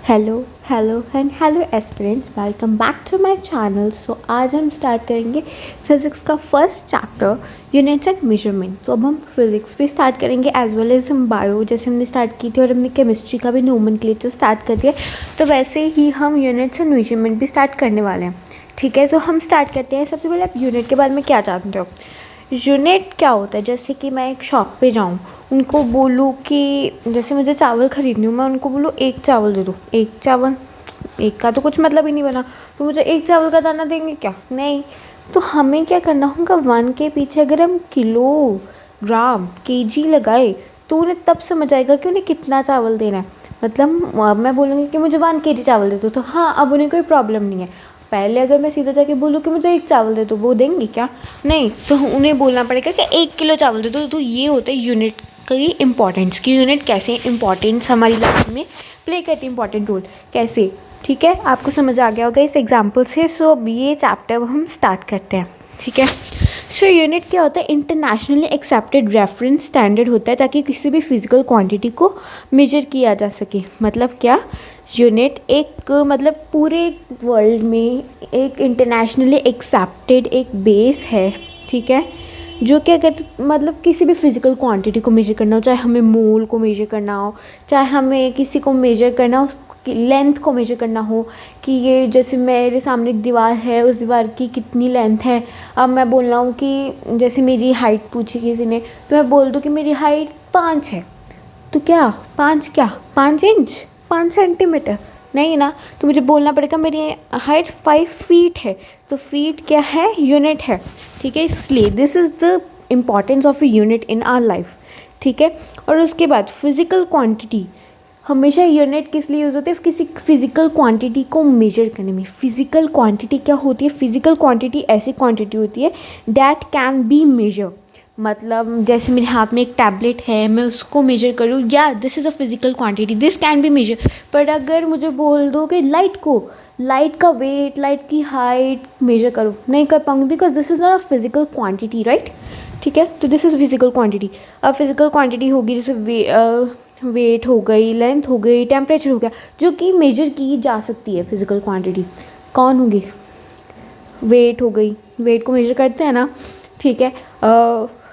Hello hello and hello aspirants, welcome back to my channel. So आज हम start करेंगे physics का first chapter units and measurement. तो अब हम फिज़िक्स भी स्टार्ट करेंगे एज वेल एज हम बायो जैसे हमने स्टार्ट की थी और हमने केमिस्ट्री का भी नोमेनक्लेचर स्टार्ट कर दिया, तो वैसे ही हम यूनिट्स एंड मेजरमेंट भी स्टार्ट करने वाले हैं। ठीक है, तो हम स्टार्ट करते हैं। सबसे पहले आप यूनिट के बारे में क्या जानते हो? यूनिट क्या होता है? जैसे कि मैं एक शॉप पे जाऊँ, उनको बोलूँ कि जैसे मुझे चावल ख़रीदनी हो, मैं उनको बोलूँ एक चावल दे दो। एक चावल, एक का तो कुछ मतलब ही नहीं बना, तो मुझे एक चावल का दाना देंगे क्या? नहीं। तो हमें क्या करना होगा, वन के पीछे अगर हम किलो, ग्राम, केजी लगाए तो उन्हें तब समझ आएगा कि उन्हें कितना चावल देना है। मतलब मैं बोलूँगी कि मुझे 1 kg चावल दे दो, तो हाँ, अब उन्हें कोई प्रॉब्लम नहीं है। पहले अगर मैं सीधा जाके बोलूँ कि मुझे एक चावल दे दो, वो देंगे क्या? नहीं। तो उन्हें बोलना पड़ेगा कि 1 किलो चावल दे दो। तो ये होता है यूनिट की इम्पॉर्टेंस, कि यूनिट कैसे इम्पॉर्टेंस हमारी लाइफ में प्ले करती है, इम्पॉर्टेंट रोल कैसे। ठीक है, आपको समझ आ गया होगा इस एग्जाम्पल से। सो अब ये चैप्टर हम स्टार्ट करते हैं। ठीक है, सो यूनिट क्या होता है? इंटरनेशनली एक्सेप्टेड रेफरेंस स्टैंडर्ड होता है ताकि किसी भी फिजिकल क्वांटिटी को मेजर किया जा सके। मतलब क्या, यूनिट एक मतलब पूरे वर्ल्ड में एक इंटरनेशनली एक्सेप्टेड एक बेस है। ठीक है, जो क्या कहते मतलब किसी भी फिजिकल क्वांटिटी को मेजर करना हो, चाहे हमें मोल को मेजर करना हो, चाहे हमें किसी को मेजर करना हो, उसकी लेंथ को मेजर करना हो कि ये जैसे मेरे सामने एक दीवार है, उस दीवार की कितनी लेंथ है। अब मैं बोल रहा हूँ कि जैसे मेरी हाइट पूछी किसी ने, तो मैं बोल दूँ कि मेरी हाइट 5 है। तो क्या 5, क्या 5 इंच, 5 सेंटीमीटर? नहीं ना। तो मुझे बोलना पड़ेगा मेरी हाइट 5 फीट है। तो फीट क्या है? यूनिट है। ठीक है, इसलिए this is the importance of a unit in our life. ठीक है, और उसके बाद फिज़िकल क्वांटिटी, हमेशा यूनिट किस लिए यूज़ होती है? किसी फिज़िकल क्वांटिटी को मेजर करने में। फिज़िकल क्वांटिटी क्या होती है? फिज़िकल क्वांटिटी ऐसी क्वांटिटी होती है दैट कैन बी मेजर। मतलब जैसे मेरे हाथ में एक टैबलेट है, मैं उसको मेजर करूँ, या this is a physical quantity, this can be measure. पर अगर मुझे बोल दो कि लाइट का वेट, लाइट की हाइट मेजर करो, नहीं कर पाऊँगी, because this is not a physical quantity, right? ठीक है, तो दिस इज़ फिज़िकल क्वांटिटी। अब फिज़िकल क्वांटिटी होगी जैसे वेट हो गई, लेंथ हो गई, टेम्परेचर हो गया, जो कि मेजर की जा सकती है। फिज़िकल क्वांटिटी कौन होगी? वेट हो गई, वेट को मेजर करते हैं ना। ठीक है,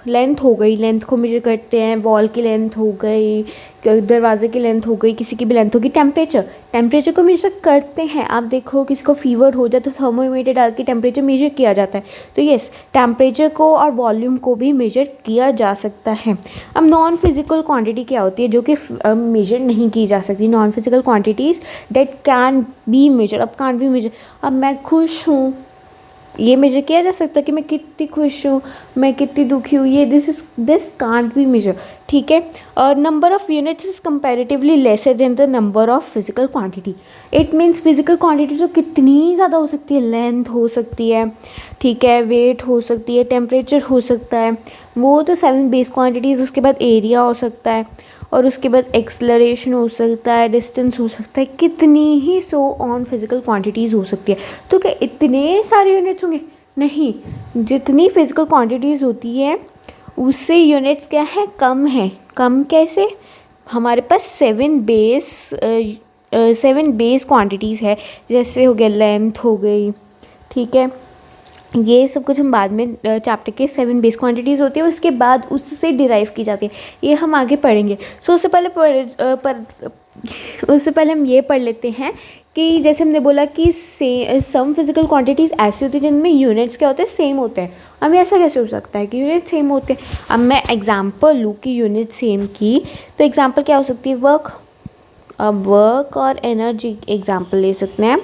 लेंथ हो गई, लेंथ को मेजर करते हैं। वॉल की लेंथ हो गई, दरवाजे की लेंथ हो गई, किसी की भी लेंथ होगी। टेम्परेचर को मेजर करते हैं। आप देखो किसी को फीवर हो जाए तो थर्मोमीटर डाल के टेम्परेचर मेजर किया जाता है। तो यस, टेम्परेचर को और वॉल्यूम को भी मेजर किया जा सकता है। अब नॉन फिजिकल क्वांटिटी क्या होती है जो कि मेजर नहीं की जा सकती? Non physical quantities that can be measure. अब कांट बी मेजर, अब मैं खुश हूँ, ये मेजर किया जा सकता है कि मैं कितनी खुश हूँ, मैं कितनी दुखी हूँ, ये दिस कांट बी मेजर। ठीक है, और number of units is comparatively lesser than the number of physical quantity. It means physical quantity तो कितनी ज़्यादा हो सकती है, लेंथ हो सकती है, ठीक है, वेट हो सकती है, टेम्परेचर हो सकता है, वो तो 7 बेस क्वांटिटीज़। उसके बाद एरिया हो सकता है, और उसके बाद एक्सलरेशन हो सकता है, डिस्टेंस हो सकता है, कितनी ही सो ऑन फिजिकल क्वांटिटीज़ हो सकती है। तो क्या इतने सारे यूनिट्स होंगे? नहीं, जितनी फिजिकल क्वांटिटीज़ होती है उससे यूनिट्स क्या है? कम है। कम कैसे? हमारे पास 7 बेस क्वांटिटीज़ है। जैसे हो गया लेंथ हो गई, ठीक है, ये सब कुछ हम बाद में चैप्टर के 7 बेस क्वांटिटीज़ होती है, उसके बाद उससे डिराइव की जाती है, ये हम आगे पढ़ेंगे। सो उससे पहले हम ये पढ़ लेते हैं कि जैसे हमने बोला कि सम फिजिकल क्वांटिटीज़ ऐसी होती है जिनमें यूनिट्स क्या होते हैं? सेम होते हैं। हमें ऐसा कैसे हो सकता है कि यूनिट सेम होते हैं? अब मैं एग्जांपल लूँ कि यूनिट सेम की, तो एग्जांपल क्या हो सकती है? वर्क। अब वर्क और एनर्जी एग्जांपल ले सकते हैं।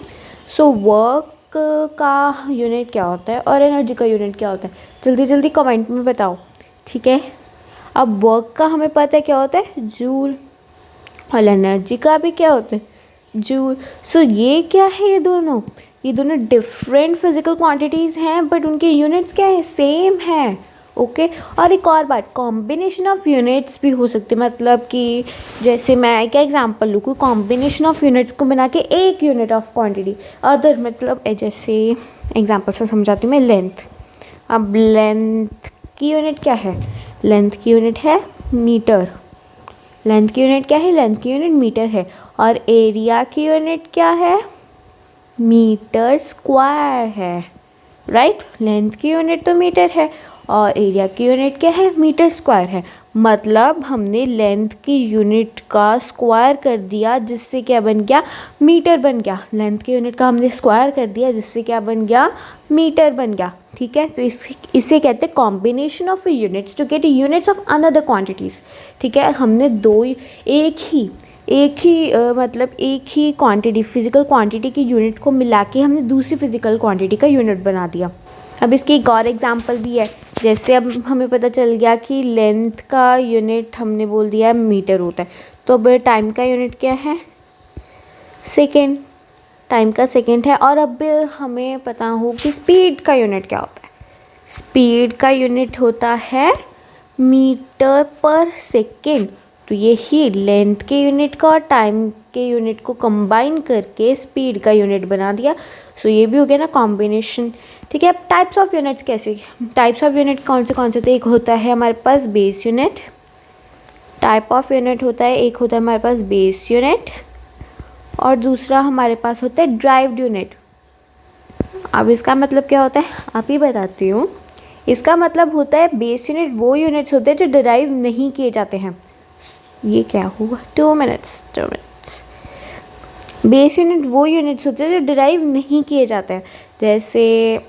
सो वर्क का यूनिट क्या होता है और एनर्जी का यूनिट क्या होता है? जल्दी जल्दी कमेंट में बताओ। ठीक है, अब वर्क का हमें पता है क्या होता है? जूल। और एनर्जी का भी क्या होता है? जूल। सो ये क्या है? ये दोनों डिफरेंट फिजिकल क्वांटिटीज़ हैं, बट उनके यूनिट्स क्या है? सेम है। ओके, और एक और बात, कॉम्बिनेशन ऑफ यूनिट्स भी हो सकते हैं। मतलब कि जैसे मैं क्या एग्जांपल लूँ, कोई कॉम्बिनेशन ऑफ यूनिट्स को बना के एक यूनिट ऑफ क्वांटिटी अदर, मतलब जैसे एग्जांपल से समझाती हूँ मैं, लेंथ। अब लेंथ की यूनिट क्या है? लेंथ की यूनिट है मीटर। लेंथ की यूनिट क्या है? लेंथ की यूनिट मीटर है। और एरिया की यूनिट क्या है, मीटर स्क्वायर है, राइट। लेंथ की यूनिट तो मीटर है और एरिया की यूनिट क्या है, मीटर स्क्वायर है। मतलब हमने लेंथ की यूनिट का स्क्वायर कर दिया जिससे क्या बन गया, मीटर बन गया। लेंथ की यूनिट का हमने स्क्वायर कर दिया जिससे क्या बन गया, मीटर बन गया, ठीक है। तो इसे कहते हैं combination of units to get units of another quantities, ठीक है। हमने एक ही मतलब एक ही क्वांटिटी, फिजिकल क्वांटिटी की यूनिट को मिला के हमने दूसरी फिजिकल क्वांटिटी का यूनिट बना दिया। अब इसकी एक और एग्जांपल भी है, जैसे अब हमें पता चल गया कि लेंथ का यूनिट हमने बोल दिया मीटर होता है, तो अब टाइम का यूनिट क्या है, सेकेंड, टाइम का सेकेंड है। और अब हमें पता हो कि स्पीड का यूनिट क्या होता है, स्पीड का यूनिट होता है मीटर पर सेकेंड। तो यही लेंथ के यूनिट का और टाइम के यूनिट को कंबाइन करके स्पीड का यूनिट बना दिया। सो ये भी हो गया ना कॉम्बिनेशन, ठीक है। अब टाइप्स ऑफ यूनिट्स कैसे, टाइप्स ऑफ यूनिट कौन से होते हैं, एक होता है हमारे पास base unit, type of unit होता है, एक होता है हमारे पास बेस यूनिट और दूसरा हमारे पास होता है ड्राइव्ड यूनिट। अब इसका मतलब क्या होता है, आप ही बताती हूँ। इसका मतलब होता है बेस यूनिट वो यूनिट्स होते हैं जो डिराइव नहीं किए जाते हैं। ये क्या हुआ, 2 मिनट्स। बेस यूनिट वो यूनिट्स होते हैं जो डिराइव नहीं किए जाते हैं, जैसे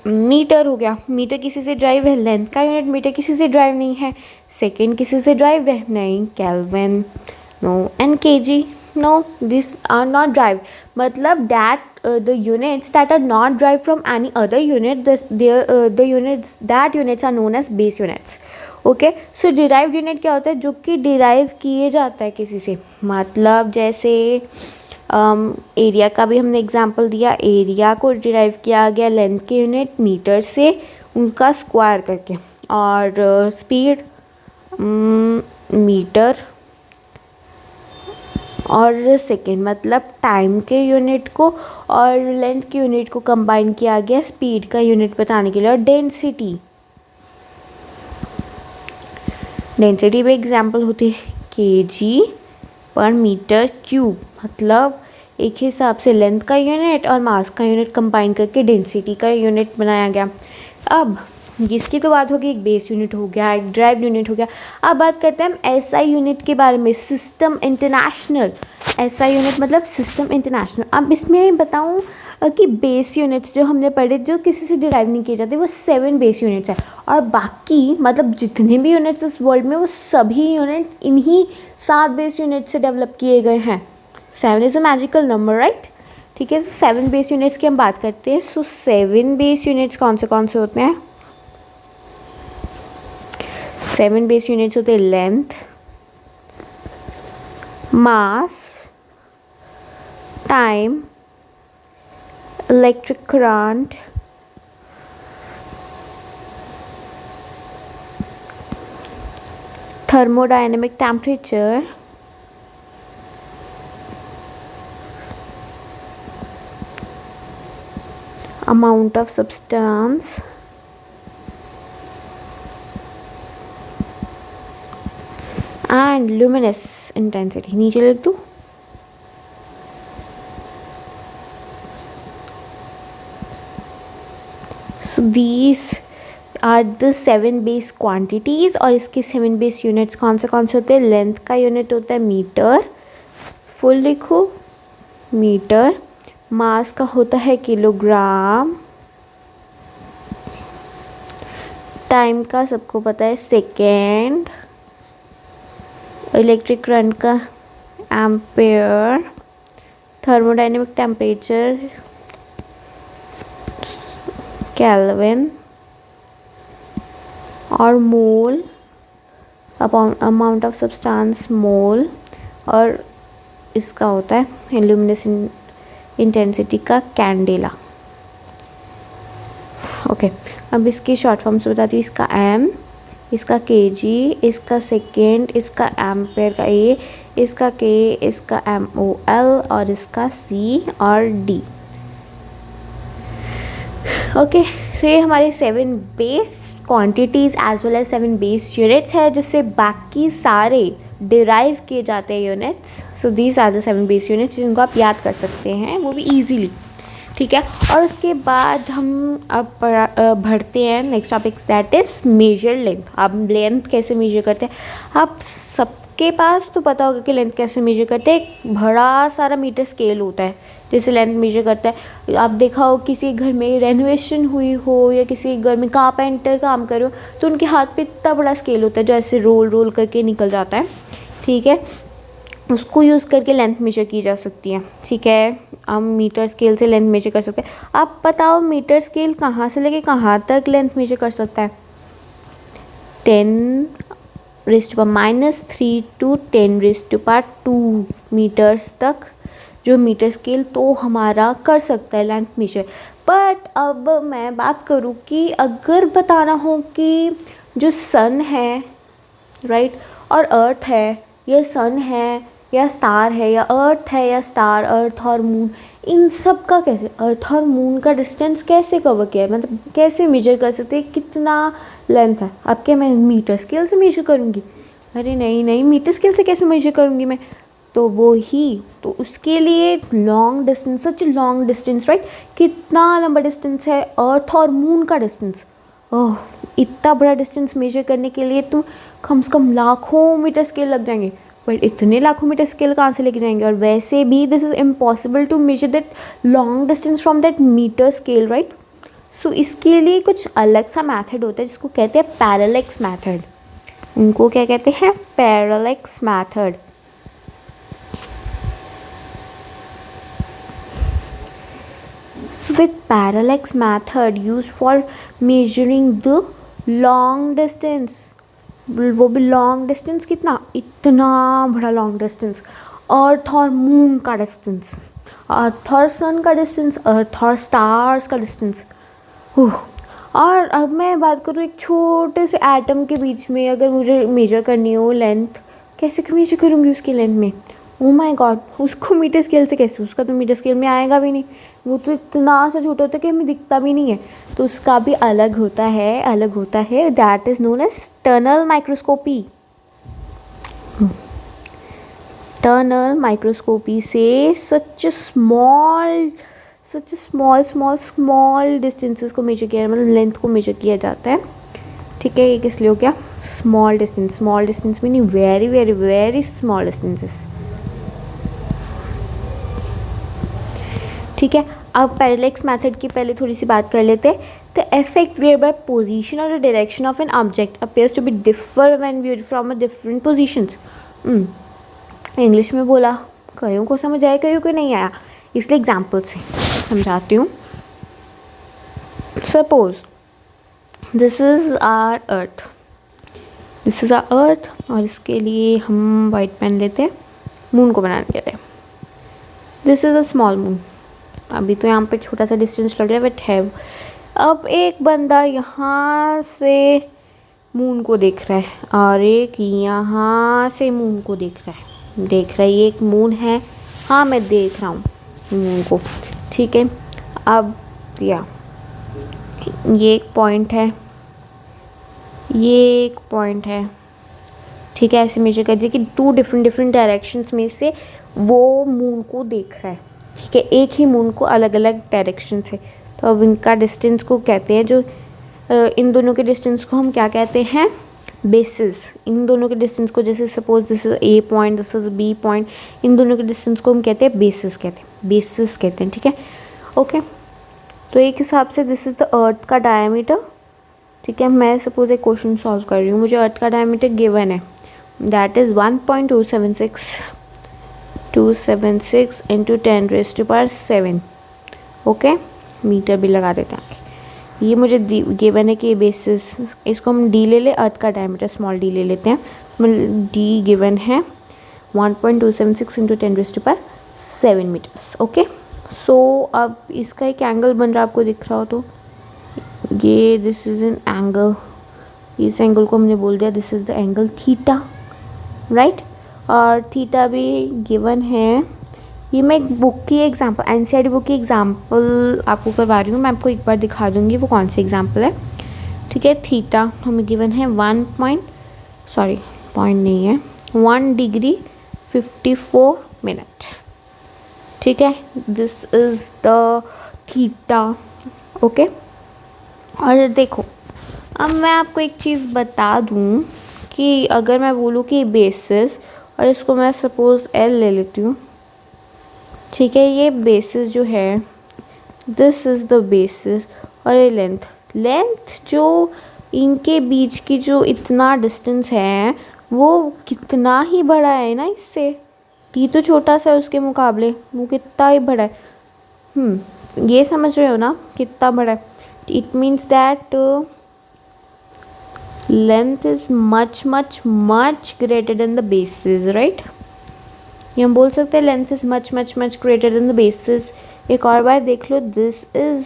मीटर हो गया, मीटर किसी से ड्राइव है। लेंथ का यूनिट मीटर किसी से ड्राइव नहीं है। सेकेंड किसी से ड्राइव है, नहीं। Kelvin no, and KG no, this are not derive. मतलब that the units that are not derived from any other unit, the units are known as base units. Okay, so derived unit क्या होता है, जो कि derive किए जाता है किसी से। मतलब जैसे एरिया का भी हमने एग्जांपल दिया, एरिया को डिराइव किया गया लेंथ के यूनिट मीटर से, उनका स्क्वायर करके। और स्पीड मीटर और सेकेंड, मतलब टाइम के यूनिट को और लेंथ के यूनिट को कंबाइन किया गया स्पीड का यूनिट बताने के लिए। और डेंसिटी भी एग्जांपल होती है केजी पर मीटर क्यूब। मतलब एक हिसाब से लेंथ का यूनिट और मास का यूनिट कंबाइन करके डेंसिटी का यूनिट बनाया गया। अब जिसकी तो बात होगी, एक बेस यूनिट हो गया, एक ड्राइव यूनिट हो गया। अब बात करते हैं हम एसआई यूनिट के बारे में, सिस्टम इंटरनेशनल। एसआई यूनिट मतलब सिस्टम इंटरनेशनल। अब इसमें बताऊं कि बेस यूनिट्स जो हमने पढ़े, जो किसी से डिराइव नहीं किए जाते, वो 7 बेस यूनिट्स है। और बाकी मतलब जितने भी यूनिट्स इस वर्ल्ड में, वो सभी यूनिट इन्हीं 7 बेस यूनिट से डेवलप किए गए हैं। 7 is a magical number, right. ठीक है, तो 7 बेस यूनिट्स की हम बात करते हैं। सो 7 बेस यूनिट्स कौन से होते हैं, 7 बेस यूनिट्स होते हैं length, mass, time, electric current, thermodynamic temperature, amount of substance, and luminous intensity. नीचे लिख दूँ, so these are the 7 base quantities. और इसके 7 बेस यूनिट्स कौन से होते हैं, लेंथ का यूनिट होता है मीटर, फुल लिखो मीटर। मास का होता है किलोग्राम, टाइम का सबको पता है सेकेंड, इलेक्ट्रिक करंट का एम्पेयर, थर्मोडायनेमिक टेम्परेचर केल्विन, और मोल, अमाउंट ऑफ सब्सटेंस मोल। और इसका होता है इल्यूमिनेशन इंटेंसिटी का कैंडेला। ओके, अब इसकी शॉर्ट फॉर्म्स बताती हूँ। इसका एम, इसका केजी, इसका सेकेंड, इसका एम्पेयर का ए, इसका के, इसका MOL और इसका C और D। ओके, सो ये हमारे 7 base quantities as well as 7 base units है, जिससे बाकी सारे डिराइव किए जाते हैं units. So these are the 7 base units जिनको आप याद कर सकते हैं, वो भी ईजीली, ठीक है। और उसके बाद हम अब बढ़ते हैं next topic, that is major length. आप लेंथ कैसे मेजर करते हैं, आप सबके पास तो पता होगा कि लेंथ कैसे मेजर करते हैं। एक बड़ा सारा मीटर स्केल होता है जिससे लेंथ मेजर करता है। आप देखा हो किसी घर में रेनोवेशन हुई हो या किसी घर में कारपेंटर काम कर रहे हो तो उनके हाथ पे इतना बड़ा स्केल होता है जो ऐसे रोल रोल करके निकल जाता है, ठीक है। उसको यूज़ करके लेंथ मेजर की जा सकती है, ठीक है। हम मीटर स्केल से लेंथ मेजर कर सकते हैं। आप बताओ मीटर स्केल कहाँ से लेके कहाँ तक लेंथ मेजर कर सकता है? 10⁻³ to 10⁻² मीटर्स तक जो मीटर स्केल तो हमारा कर सकता है लेंथ मेजर। बट अब मैं बात करूँ कि अगर बताना हो कि जो सन है, राइट, और अर्थ है, या सन है या स्टार है, या अर्थ है या स्टार, अर्थ और मून, इन सब का कैसे, अर्थ और मून का डिस्टेंस कैसे कवर किया है, मतलब कैसे मेजर कर सकते हैं, कितना लेंथ है आपके? मैं मीटर स्केल से मेजर करूँगी? अरे नहीं, मीटर स्केल से कैसे मेजर करूँगी मैं? तो वो ही, तो उसके लिए लॉन्ग डिस्टेंस, सच लॉन्ग डिस्टेंस, राइट। कितना लंबा डिस्टेंस है अर्थ और मून का डिस्टेंस? ओह, इतना बड़ा डिस्टेंस मेजर करने के लिए तो कम से कम लाखों मीटर स्केल लग जाएंगे। बट इतने लाखों मीटर स्केल कहाँ से लेके जाएंगे? और वैसे भी this is impossible to measure that long distance from that metre scale, right. So इसके लिए कुछ अलग सा मैथड होता है जिसको कहते हैं पैरेलैक्स मैथड। उनको क्या कहते हैं? Parallax method. So the parallax method used for measuring the long distance, वो भी लॉन्ग डिस्टेंस, कितना, इतना बड़ा लॉन्ग डिस्टेंस, अर्थ और मून का डिस्टेंस, अर्थ और सन का डिस्टेंस, अर्थ और स्टार्स का डिस्टेंस। और अब मैं बात करूँ एक छोटे से एटम के बीच में अगर मुझे मेजर करनी हो लेंथ, कैसे मेजर करूँगी उसकी लेंथ में? ओ माय गॉड, उसको मीटर स्केल से कैसे? उसका तो मीटर स्केल में आएगा भी नहीं, वो तो इतना सा छोटा होता है कि हमें दिखता भी नहीं है। तो उसका भी अलग होता है, that is known as tunnel microscopy. Tunnel microscopy से सच स्मॉल डिस्टेंसेस को मेजर किया, मतलब लेंथ को मेजर किया जाता है, ठीक है। ये किस लिए हो गया? Small distance meaning very very very small distances, ठीक है। अब पैरेलैक्स मेथड की पहले थोड़ी सी बात कर लेते हैं। The effect whereby position और the direction of an object appears to be differ when viewed from a different positions. English में बोला, कईयों को समझ आया, कईयों को नहीं आया, इसलिए एग्जाम्पल से समझाती हूँ। Suppose this is our earth, और इसके लिए हम वाइट पेन लेते हैं मून को बनाने के लिए। This is a small moon. अभी तो यहाँ पे छोटा सा डिस्टेंस लग रहा है, बट है। अब एक बंदा यहाँ से मून को देख रहा है और एक यहाँ से मून को देख रहा है, ये एक मून है, हाँ मैं देख रहा हूँ मून को, ठीक है। अब ये एक पॉइंट है, ठीक है। ऐसे मेजर कर दिया कि 2 डिफरेंट डायरेक्शंस में से वो मून को देख रहा है, ठीक है, एक ही मून को अलग अलग डायरेक्शन से। तो अब इनका डिस्टेंस को कहते हैं, जो इन दोनों के डिस्टेंस को हम क्या कहते हैं? बेसिस। इन दोनों के डिस्टेंस को, जैसे suppose this is A point, this is B point, इन दोनों के डिस्टेंस को हम कहते हैं बेसिस कहते हैं, ठीक है, ओके। तो एक हिसाब से दिस इज द अर्थ का डायमीटर, ठीक है। मैं सपोज एक क्वेश्चन सॉल्व कर रही हूँ, मुझे अर्थ का डायमीटर गिवन है, that is 1.276 into 10⁻⁷, okay. Metre भी लगा देते हैं। ये मुझे गिवन है कि ये बेसिस, इसको हम डी ले लें, अर्थ का डायमीटर स्मॉल डी ले लेते हैं, डी गिवन है 1.276 इंटू 10⁻⁷ मीटर्स, ओके। सो अब इसका एक एंगल बन रहा है, आपको दिख रहा हो तो ये दिस इज़ एन एंगल, इस एंगल को हमने बोल दिया this is the angle theta, right. और थीटा भी गिवन है। ये मैं एक बुक की एग्जांपल, एनसीईआरटी बुक की एग्जांपल आपको करवा रही हूँ, मैं आपको एक बार दिखा दूँगी वो कौन सी एग्जांपल है, ठीक है। थीटा हमें गिवन है पॉइंट नहीं है, 1 डिग्री 54 मिनट। ठीक है, this is the theta. Okay, और देखो अब मैं आपको एक चीज़ बता दूँ कि अगर मैं बोलूँ कि बेसिस, और इसको मैं सपोज़ एल ले लेती हूँ। ठीक है, ये बेसिस जो है, दिस इज़ द बेसिस, और ये लेंथ जो इनके बीच की जो इतना डिस्टेंस है वो कितना ही बड़ा है ना इससे। टी तो छोटा सा है उसके मुकाबले, वो कितना ही बड़ा है। ये समझ रहे हो ना कितना बड़ा है। It means that length is much much much greater than the basis, right. ये हम बोल सकते हैं length is much much much greater than the basis. एक और बार देख लो, दिस इज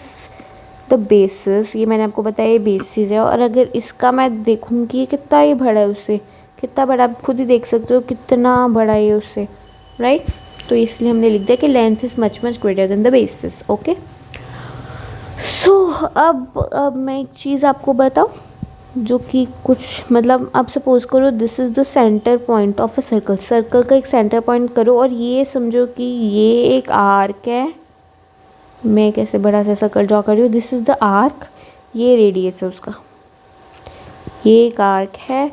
द बेसिस, ये मैंने आपको बताया ये बेसिस है। और अगर इसका मैं देखूँ कि ये कितना ही बड़ा है उससे, कितना बड़ा, आप खुद ही देख सकते हो कितना बड़ा है उससे, राइट। तो इसलिए हमने लिख दिया कि length is much much greater than the basis. Okay, so अब मैं एक चीज़ आपको बताऊँ जो कि कुछ मतलब, आप सपोज करो this is the centre point of a circle. Circle का एक सेंटर पॉइंट करो और ये समझो कि ये एक आर्क है। मैं कैसे बड़ा सा सर्कल ड्रॉ कर रही हूँ, दिस इज़ द आर्क, ये रेडियस है उसका। ये एक आर्क है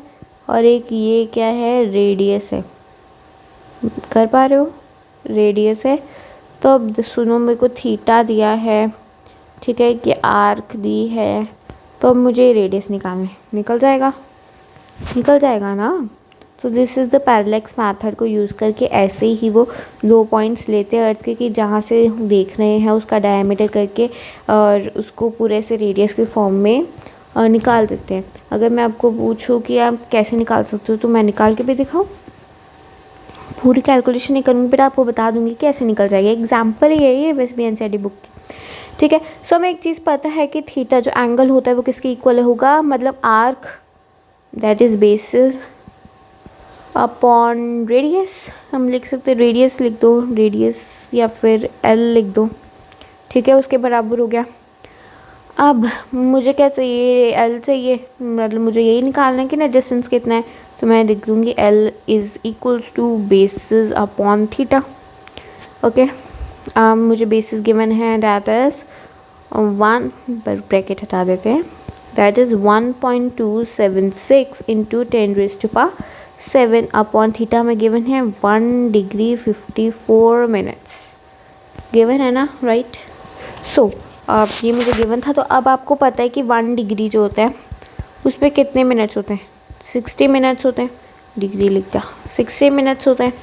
और एक ये क्या है, रेडियस है। कर पा रहे हो, रेडियस है। तो अब सुनो, मेरे को थीटा दिया है, ठीक है, कि आर्क दी है, तो अब मुझे रेडियस निकालना है। निकल जाएगा ना। तो this is the parallax method को यूज़ करके ऐसे ही वो 2 पॉइंट्स लेते हैं अर्थ के, कि जहाँ से हम देख रहे हैं उसका डायमीटर करके और उसको पूरे से रेडियस के फॉर्म में निकाल देते हैं। अगर मैं आपको पूछूं कि आप कैसे निकाल सकते हो, तो मैं निकाल के भी दिखाऊं। पूरी कैलकुलेशन नहीं करूँगी, बट आपको बता दूंगी कि ऐसे निकल जाएगा। एग्जाम्पल ही है ये वैसे भी एनसीईआरटी बुक की। ठीक है, सो हमें एक चीज़ पता है कि थीटा जो एंगल होता है वो किसके इक्वल होगा, मतलब arc that is basis upon radius. हम लिख सकते हैं, रेडियस लिख दो, रेडियस या फिर एल लिख दो। ठीक है, उसके बराबर हो गया। अब मुझे क्या चाहिए, एल चाहिए, मतलब मुझे यही निकालना है कि ना डिस्टेंस कितना है। तो मैं लिख दूँगी L is equals to basis upon theta. Okay, मुझे बेसिस गिवन है, दैट इज़ 1, ब्रैकेट हटा देते हैं, that is 1.276 into 10⁻⁷ upon theta में गिवन है 1 डिग्री 54 मिनट्स गिवन है ना, राइट। सो अब ये मुझे गिवन था। तो अब आपको पता है कि 1 डिग्री जो होता है उस पर कितने मिनट्स होते हैं, 60 मिनट्स होते हैं। डिग्री लिख दिया, 60 मिनट्स होते हैं,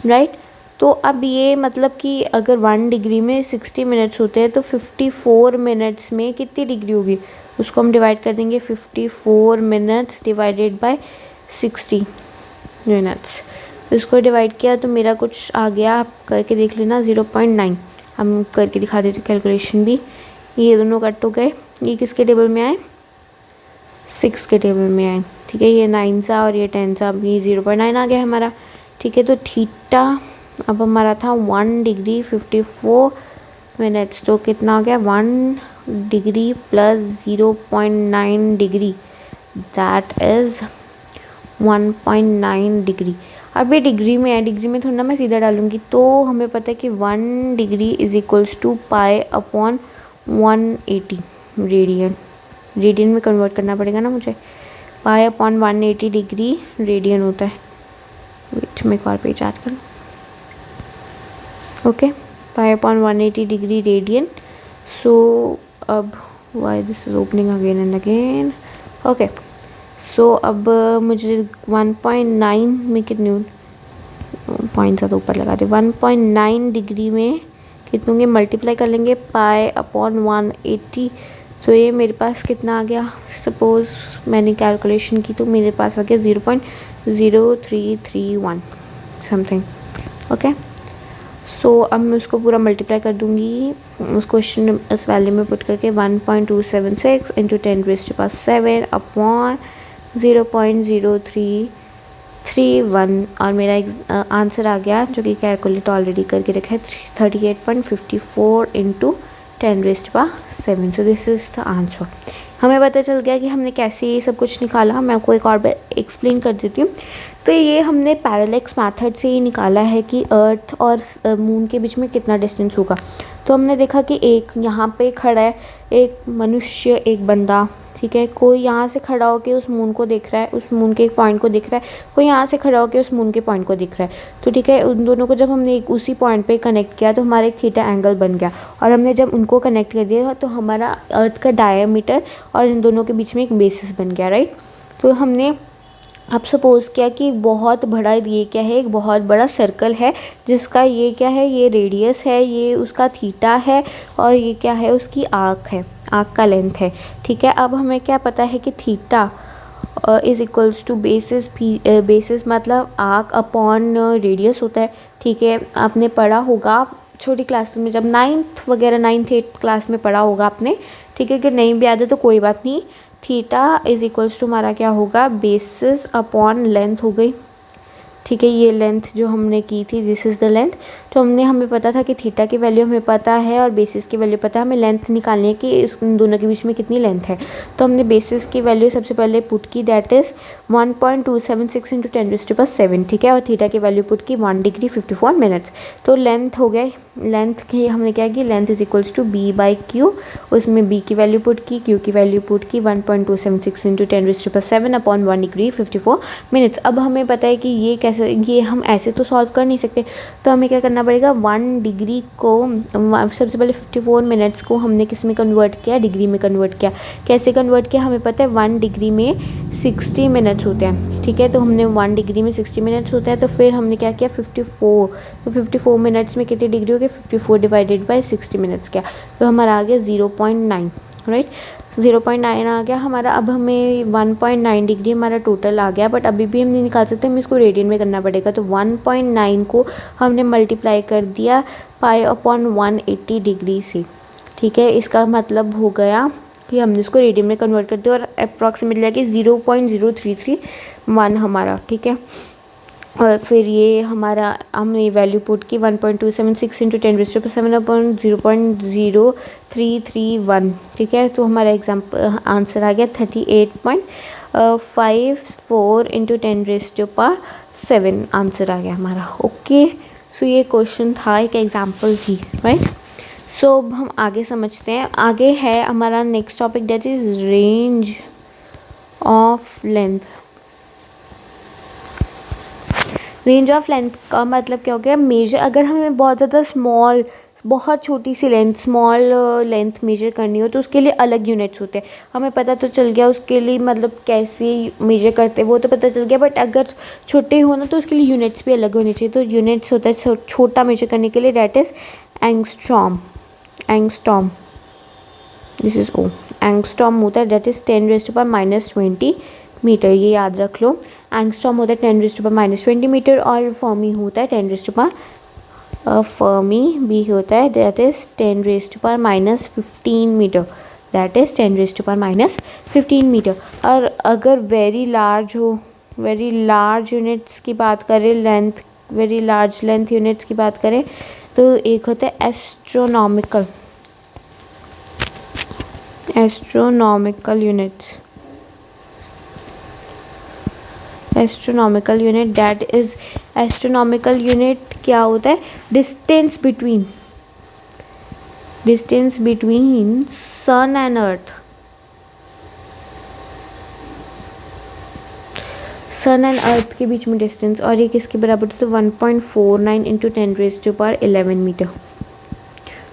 राइट। तो अब ये मतलब कि अगर 1 डिग्री में 60 मिनट्स होते हैं तो 54 मिनट्स में कितनी डिग्री होगी, उसको हम डिवाइड कर देंगे। 54 मिनट्स डिवाइडेड बाय 60 मिनट्स, इसको डिवाइड किया तो मेरा कुछ आ गया, आप करके देख लेना, 0.9। हम करके दिखा देते कैलकुलेशन भी। ये दोनों कट हो गए, ये किसके टेबल में आए, 6 के टेबल में आए। ठीक है, ये 9 सा और ये 10 सा, ये 0.9 आ गया हमारा। ठीक है, तो थीटा अब हमारा था 1 डिग्री 54 मिनट्स, तो कितना आ गया, 1 degree plus 0.9 degree, that is 1.9 degree. अब ये डिग्री में है, डिग्री में थोड़ा ना मैं सीधा डालूँगी। तो हमें पता है कि 1 degree is equals to pi upon 180 radian. Radian में कन्वर्ट करना पड़ेगा ना मुझे। पाई अपॉन 180 डिग्री रेडियन होता है। वेट, मैं एक और पेज ऐड करूँ। Okay, pi upon 180 degree radian. So अब why this is opening again and again. Okay, so अब मुझे 1.9 में कितने पॉइंट ज़्यादा ऊपर लगा दे, 1.9 डिग्री में कितनों के मल्टीप्लाई कर लेंगे, पाई अपॉन 180। तो ये मेरे पास कितना आ गया, सपोज़ मैंने कैलकुलेशन की तो मेरे पास आ गया 0.0331 समथिंग। ओके, सो अब मैं उसको पूरा मल्टीप्लाई कर दूँगी, उस क्वेश्चन इस वैल्यू में पुट करके 1.276 इंटू 10⁻⁷ अपॉन 0.0331, और मेरा आंसर आ गया जो कि कैलकुलेट ऑलरेडी करके रखा है, 38.54 into 10⁻⁷। So this is the answer. हमें पता चल गया कि हमने कैसे ये सब कुछ निकाला। मैं आपको एक और बार एक्सप्लेन कर देती हूँ। तो ये हमने पैरेलैक्स मेथड से ही निकाला है कि अर्थ और मून के बीच में कितना डिस्टेंस होगा। तो हमने देखा कि एक यहाँ पे खड़ा है, एक मनुष्य, एक बंदा, ठीक है। कोई यहाँ से खड़ा होकर उस मून को देख रहा है, उस मून के एक पॉइंट को दिख रहा है, कोई यहाँ से खड़ा होकर उस मून के पॉइंट को दिख रहा है। तो ठीक है, उन दोनों को जब हमने एक उसी पॉइंट पे कनेक्ट किया तो हमारा एक थीटा एंगल बन गया। और हमने जब उनको कनेक्ट कर दिया तो हमारा अर्थ का डायमीटर और इन दोनों के बीच में एक बेसिस बन गया, राइट। तो हमने अब सपोज़ किया कि बहुत बड़ा, ये क्या है, एक बहुत बड़ा सर्कल है जिसका ये क्या है, ये रेडियस है, ये उसका थीटा है, और ये क्या है, उसकी आर्क है, आर्क का लेंथ है, ठीक है। अब हमें क्या पता है कि theta is equals to basis, basis मतलब आर्क अपॉन रेडियस होता है, ठीक है। आपने पढ़ा होगा छोटी क्लास में, जब 9th वगैरह 9th 8th क्लास में पढ़ा होगा आपने, ठीक है। अगर नहीं भी याद है तो कोई बात नहीं। थीटा इज़ इक्वल्स टू हमारा क्या होगा, बेसिस अपॉन लेंथ हो गई, ठीक है। ये लेंथ जो हमने की थी, दिस इज़ द लेंथ। तो हमें पता था कि थीटा की वैल्यू हमें पता है और बेसिस की वैल्यू पता है, हमें लेंथ निकालनी है कि इस दोनों के बीच में कितनी लेंथ है। तो हमने बेसिस की वैल्यू सबसे पहले पुट की, दैट इज़ 1.276 × 10⁻⁷, ठीक है। और थीटा की वैल्यू पुट की 1 डिग्री 54 मिनट्स। तो लेंथ हो गए, लेंथ की हमने क्या की, length is equals to b/q, उसमें b की वैल्यू पुट की, q की वैल्यू पुट की 1.276 × 10⁻⁷ अपॉन 1 डिग्री 54 मिनट्स। अब हमें पता है कि ये कैसे, ये हम ऐसे तो सॉल्व कर नहीं सकते, तो हमें क्या करना पड़ेगा, 1 डिग्री को सबसे पहले 54 मिनट्स को हमने किस में कन्वर्ट किया, डिग्री में कन्वर्ट किया। कैसे कन्वर्ट किया, हमें पता है 1 डिग्री में 60 मिनट्स होते हैं, ठीक है। तो हमने 1 डिग्री में 60 मिनट्स होता है, तो फिर हमने क्या किया, 54, तो 54 मिनट्स में कितनी डिग्री हो गई, 54 डिवाइडेड बाय 60 मिनट्स क्या, तो हमारा आ गया 0.9, राइट। 0.9 आ गया हमारा। अब हमें 1.9 डिग्री हमारा टोटल आ गया, बट अभी भी हम नहीं निकाल सकते, हमें इसको रेडियन में करना पड़ेगा। तो 1.9 को हमने मल्टीप्लाई कर दिया π/180 डिग्री से, ठीक है। इसका मतलब हो गया कि हमने इसको रेडियन में कन्वर्ट कर दिया और अप्रॉक्सीमेटली आके 0.0331 हमारा, ठीक है। और फिर ये हमारा हमने वैल्यू पुट की 1.276 × 10⁻⁷ अपॉन 0.0331, ठीक है। तो हमारा एग्जाम्पल आंसर आ गया 38.54 × 10⁻⁷ आंसर आ गया हमारा, ओके। सो ये क्वेश्चन था, एक एग्जाम्पल थी, राइट। सो अब हम आगे समझते हैं। आगे है हमारा next topic, that is range of length. Range of length का मतलब क्या हो गया, मेजर, अगर हमें बहुत ज़्यादा स्मॉल, बहुत छोटी C length, small length major करनी हो तो उसके लिए अलग यूनिट्स होते हैं। हमें पता तो चल गया उसके लिए, मतलब कैसे मेजर करते हैं वो तो पता चल गया, बट अगर छोटे हो ना तो उसके लिए यूनिट्स भी अलग होनी चाहिए। तो यूनिट्स होता है छोटा मेजर करने के लिए, that is angstrom, angstrom, this is O, angstrom होता है, डैट इज़ 10⁻⁻20 मीटर, ये याद रख लो। एंगस्ट्रॉम होता है 10⁻⁻20 मीटर, और फर्मी होता है 10⁻, फर्मी भी होता है, that is 10⁻⁻15 metre, that is 10⁻⁻15 metre. और अगर वेरी लार्ज हो, वेरी लार्ज यूनिट्स की बात करें, length, very large length units की बात करें, तो एक होता है astronomical, astronomical units, astronomical unit, that is, astronomical unit क्या होता है, distance between, distance between sun and earth, sun and earth के बीच में डिस्टेंस, और ये किसके बराबर होता है, 1.49 × 10⁻11 मीटर।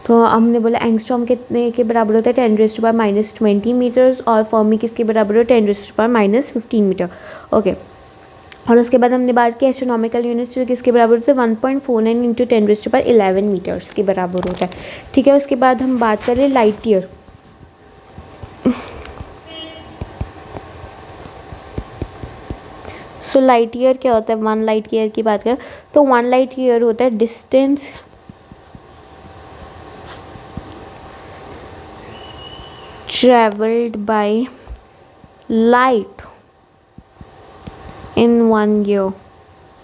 तो हमने बोला एंगस्ट्रॉम कितने के बराबर होता है, 10⁻⁻20 मीटर्स, और फर्मी किसके बराबर होता है, 10⁻⁻15 मीटर, ओके। और उसके बाद हमने बात की एस्ट्रोनॉमिकल यूनिट्स जो किसके बराबर होते हैं, 1.49 × 10⁻11 मीटर्स के बराबर होता है, ठीक है। उसके बाद हम बात करें light year, so light year क्या होता है, 1 लाइट ईयर की बात करें तो 1 लाइट ईयर होता है distance travelled by light in 1 year,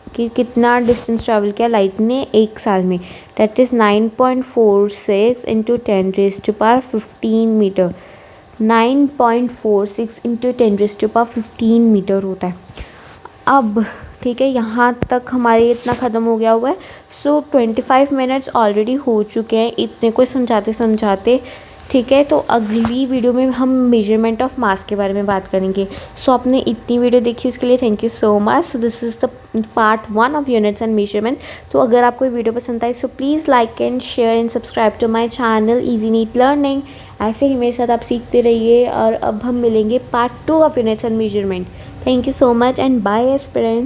कि कितना डिस्टेंस ट्रैवल किया लाइट ने एक साल में, डेट इज़ 9.46 × 10⁻15 मीटर, 9.46 × 10⁻15 मीटर होता है। अब ठीक है, यहाँ तक हमारे इतना ख़त्म हो गया हुआ है। सो 25 मिनट्स ऑलरेडी हो चुके हैं इतने को समझाते समझाते, ठीक है। तो अगली वीडियो में हम मेजरमेंट ऑफ मास के बारे में बात करेंगे। सो आपने इतनी वीडियो देखी उसके लिए thank you so much. So this is the part 1 of units and measurement. तो अगर आपको वीडियो पसंद आई so please like and share and subscribe to my channel easy NEET learning. ऐसे ही मेरे साथ आप सीखते रहिए और अब हम मिलेंगे part 2 of units and measurement. Thank you so much and bye aspirants.